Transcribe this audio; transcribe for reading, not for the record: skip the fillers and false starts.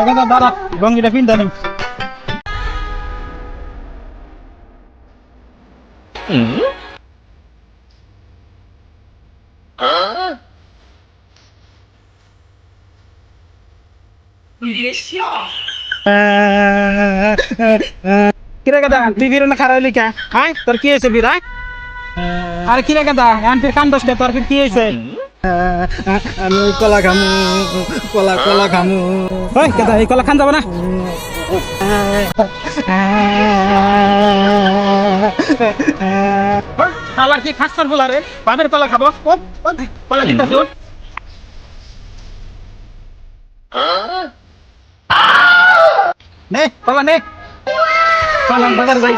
গাদা দাঁড়া গঙ্গিটা পিনটা নি কিরে গাদা তুই বিরনে খারাপ লিখা হাই তোর কি হয়েছে বিরাই আরে কিরে গাদা এখন ফির কান দোষ তোর ফির কি হয়েছে আমি কলা খামু কলা কলা খামু ওই গাদা এই কলা খান যাবে না আবার কি খাচ্ছর বলা রে বামের কলা খাবো কলা দিতে শুন নে কলা নে কলা বাজার যাই